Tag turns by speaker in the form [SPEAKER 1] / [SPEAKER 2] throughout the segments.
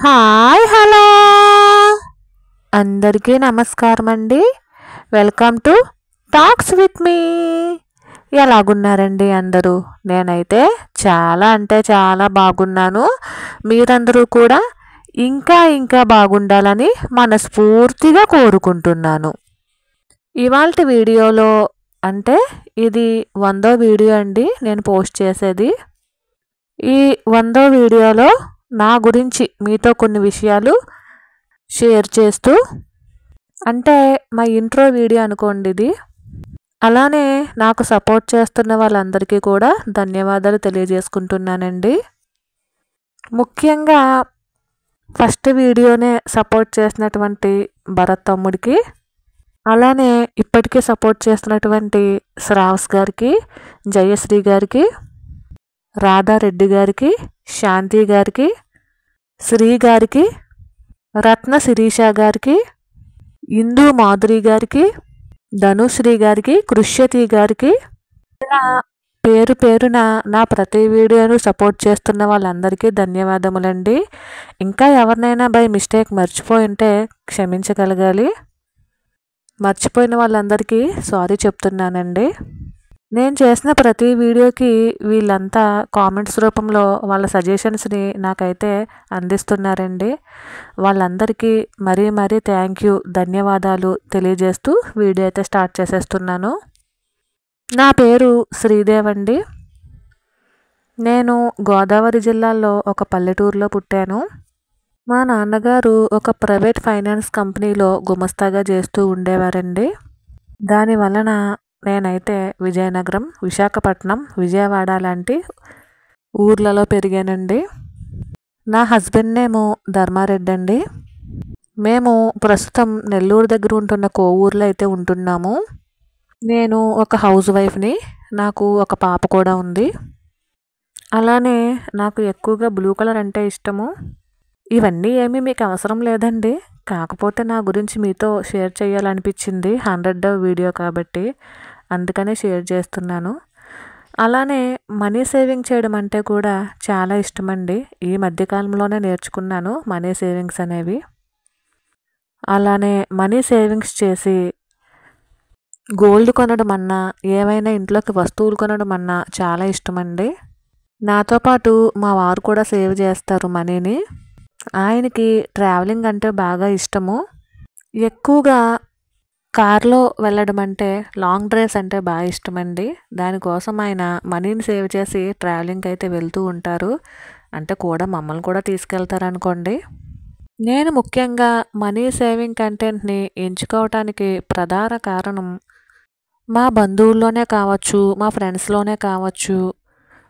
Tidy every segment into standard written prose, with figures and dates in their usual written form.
[SPEAKER 1] Hi hello అందరికీ నమస్కారం అండి. Welcome to talks with me. ఎలాగున్నారండి అందరూ? నేనైతే చాలా అంటే చాలా బాగున్నాను. మీరందరూ కూడా ఇంకా ఇంకా బాగుండాలని మనస్ఫూర్తిగా కోరుకుంటున్నాను. ఇవాల్టి వీడియోలో అంటే ఇది 100వ వీడియో అండి నేను పోస్ట్ చేసేది. ఈ 100వ వీడియోలో నా గురించి మీతో కొన్ని విషయాలు షేర్ చేస్తూ, అంటే మా ఇంట్రో వీడియో అనుకోండి ఇది. అలానే నాకు సపోర్ట్ చేస్తున్న వాళ్ళందరికీ కూడా ధన్యవాదాలు తెలియజేసుకుంటున్నానండి. ముఖ్యంగా ఫస్ట్ వీడియోనే సపోర్ట్ చేసినటువంటి భరత్ తమ్ముడికి, అలానే ఇప్పటికీ సపోర్ట్ చేస్తున్నటువంటి శ్రావస్ గారికి, జయశ్రీ గారికి, రాధారెడ్డి గారికి, శాంతి గారికి, శ్రీ గారికి, రత్న శిరీష గారికి, ఇందు మాధురి గారికి, ధనుశ్రీ గారికి, కృష్యతి గారికి, ఇలా పేరు పేరున నా ప్రతి వీడియోను సపోర్ట్ చేస్తున్న వాళ్ళందరికీ ధన్యవాదములండి. ఇంకా ఎవరినైనా బై మిస్టేక్ మర్చిపోయి ఉంటే క్షమించగలగాలి. మర్చిపోయిన వాళ్ళందరికీ సారీ చెప్తున్నానండి. నేను చేసిన ప్రతి వీడియోకి వీళ్ళంతా కామెంట్స్ రూపంలో వాళ్ళ సజెషన్స్ని నాకైతే అందిస్తున్నారండి. వాళ్ళందరికీ మరీ మరీ థ్యాంక్ యూ, ధన్యవాదాలు తెలియజేస్తూ వీడియో అయితే స్టార్ట్ చేసేస్తున్నాను. నా పేరు శ్రీదేవ్ అండి. నేను గోదావరి జిల్లాలో ఒక పల్లెటూరులో పుట్టాను. మా నాన్నగారు ఒక ప్రైవేట్ ఫైనాన్స్ కంపెనీలో గుమస్తాగా చేస్తూ ఉండేవారండి. దాని వలన నేనైతే విజయనగరం, విశాఖపట్నం, విజయవాడ లాంటి ఊర్లలో పెరిగానండి. నా హస్బెండ్ నేమో ధర్మారెడ్డి అండి. మేము ప్రస్తుతం నెల్లూరు దగ్గర ఉంటున్న కోవూరులో అయితే ఉంటున్నాము. నేను ఒక హౌస్ వైఫ్ని. నాకు ఒక పాప కూడా ఉంది. అలానే నాకు ఎక్కువగా బ్లూ కలర్ అంటే ఇష్టము. ఇవన్నీ ఏమీ మీకు అవసరం లేదండి, కాకపోతే నా గురించి మీతో షేర్ చేయాలనిపించింది. 100వ వీడియో కాబట్టి అందుకనే షేర్ చేస్తున్నాను. అలానే మనీ సేవింగ్ చేయడం అంటే కూడా చాలా ఇష్టమండి. ఈ మధ్యకాలంలోనే నేర్చుకున్నాను మనీ సేవింగ్స్ అనేవి. అలానే మనీ సేవింగ్స్ చేసి గోల్డ్ కొనడం అన్నా, ఏవైనా ఇంట్లోకి వస్తువులు కొనడం అన్నా చాలా ఇష్టమండి. నాతో పాటు మా వారు కూడా సేవ్ చేస్తారు మనీని. ఆయనకి ట్రావెలింగ్ అంటే బాగా ఇష్టము. ఎక్కువగా కార్లో వెళ్ళడం అంటే, లాంగ్ డ్రైవ్స్ అంటే బాగా ఇష్టమండి. దానికోసం ఆయన మనీని సేవ్ చేసి ట్రావెలింగ్కి అయితే వెళ్తూ ఉంటారు. అంటే కూడా మమ్మల్ని కూడా తీసుకెళ్తారు అనుకోండి. నేను ముఖ్యంగా మనీ సేవింగ్ కంటెంట్ని ఎంచుకోవటానికి ప్రధాన కారణం మా బంధువుల్లోనే కావచ్చు, మా ఫ్రెండ్స్లోనే కావచ్చు,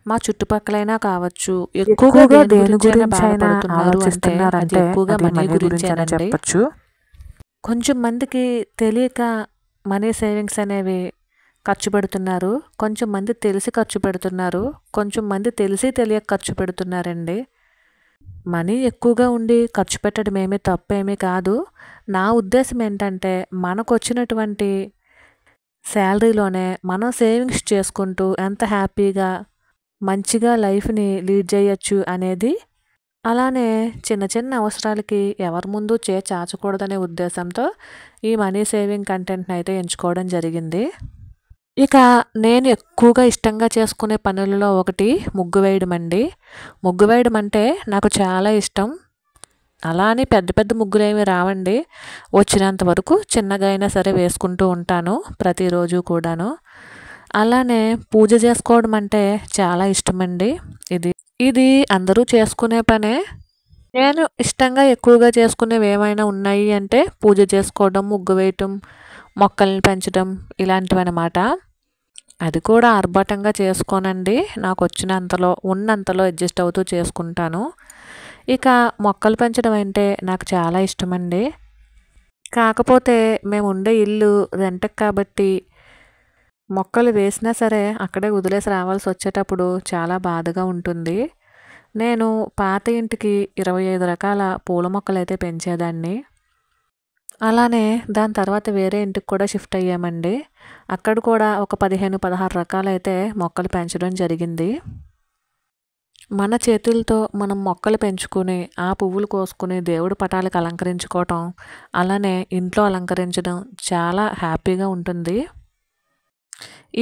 [SPEAKER 1] మా చుట్టుపక్కలైనా కావచ్చు, ఎక్కువగా దేని గురించి అయినా ఆలోచిస్తున్నారంటే ఎక్కువగా మనీ గురించి చెప్పచ్చు. కొంచెం మందికి తెలియక మనీ సేవింగ్స్ అనేవి ఖర్చు పెడుతున్నారు. కొంచెం మంది తెలిసి ఖర్చు పెడుతున్నారు. కొంచెం మంది తెలిసి తెలియక ఖర్చు పెడుతున్నారండి. మనీ ఎక్కువగా ఉండి ఖర్చు పెట్టడం ఏమీ తప్పేమీ కాదు. నా ఉద్దేశం ఏంటంటే, మనకు వచ్చినటువంటి శాలరీలోనే మనం సేవింగ్స్ చేసుకుంటూ ఎంత హ్యాపీగా మంచిగా లైఫ్ని లీడ్ చేయొచ్చు అనేది. అలానే చిన్న చిన్న అవసరాలకి ఎవరి ముందు చాచకూడదనే ఉద్దేశంతో ఈ మనీ సేవింగ్ కంటెంట్ని అయితే ఎంచుకోవడం జరిగింది. ఇక నేను ఎక్కువగా ఇష్టంగా చేసుకునే పనులలో ఒకటి ముగ్గు వేయడం అండి. ముగ్గు వేయడం అంటే నాకు చాలా ఇష్టం. అలా అని పెద్ద పెద్ద ముగ్గులు ఏమి రావండి. వచ్చినంత వరకు చిన్నగా అయినా సరే వేసుకుంటూ ఉంటాను ప్రతిరోజు కూడాను. అలానే పూజ చేసుకోవడం అంటే చాలా ఇష్టమండి. ఇది అందరూ చేసుకునే పనే. నేను ఇష్టంగా ఎక్కువగా చేసుకునేవి ఏమైనా ఉన్నాయి అంటే పూజ చేసుకోవడం, ముగ్గు వేయటం, మొక్కల్ని పెంచడం ఇలాంటివి అన్నమాట. అది కూడా ఆర్భాటంగా చేసుకోనండి. నాకు వచ్చినంతలో ఉన్నంతలో అడ్జస్ట్ అవుతూ చేసుకుంటాను. ఇక మొక్కలు పెంచడం అంటే నాకు చాలా ఇష్టమండి. కాకపోతే మేము ఉండే ఇల్లు రెంట్కి కాబట్టి మొక్కలు వేసినా సరే అక్కడే వదిలేసి రావాల్సి వచ్చేటప్పుడు చాలా బాధగా ఉంటుంది. నేను పాత ఇంటికి 25 రకాల పూల మొక్కలు అయితే పెంచేదాన్ని. అలానే దాని తర్వాత వేరే ఇంటికి కూడా షిఫ్ట్ అయ్యామండి. అక్కడ కూడా ఒక 15, 16 రకాలైతే మొక్కలు పెంచడం జరిగింది. మన చేతులతో మనం మొక్కలు పెంచుకుని ఆ పువ్వులు కోసుకుని దేవుడి పటాలకు అలంకరించుకోవటం, అలానే ఇంట్లో అలంకరించడం చాలా హ్యాపీగా ఉంటుంది.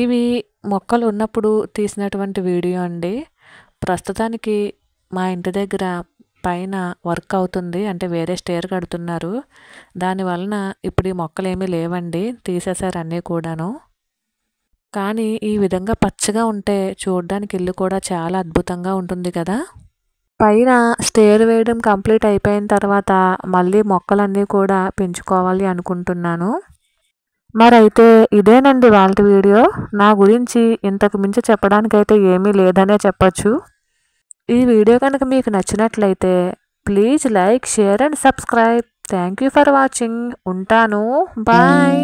[SPEAKER 1] ఇవి మొక్కలు ఉన్నప్పుడు తీసినటువంటి వీడియో అండి. ప్రస్తుతానికి మా ఇంటి దగ్గర పైన వర్క్ అవుతుంది, అంటే వేరే స్టేర్ కడుతున్నారు. దానివలన ఇప్పుడు ఈ మొక్కలు ఏమీ లేవండి, తీసేశారు అన్నీ కూడాను. కానీ ఈ విధంగా పచ్చగా ఉంటే చూడడానికి ఇల్లు కూడా చాలా అద్భుతంగా ఉంటుంది కదా. పైన స్టేర్ వేయడం కంప్లీట్ అయిపోయిన తర్వాత మళ్ళీ మొక్కలన్నీ కూడా పెంచుకోవాలి అనుకుంటున్నాను. మరైతే ఇదేనండి వాళ్ళ వీడియో. నా గురించి ఇంతకు మించి చెప్పడానికైతే ఏమీ లేదనే చెప్పచ్చు. ఈ వీడియో కనుక మీకు నచ్చినట్లయితే please like, share and subscribe. Thank you for watching. ఉంటాను. బాయ్.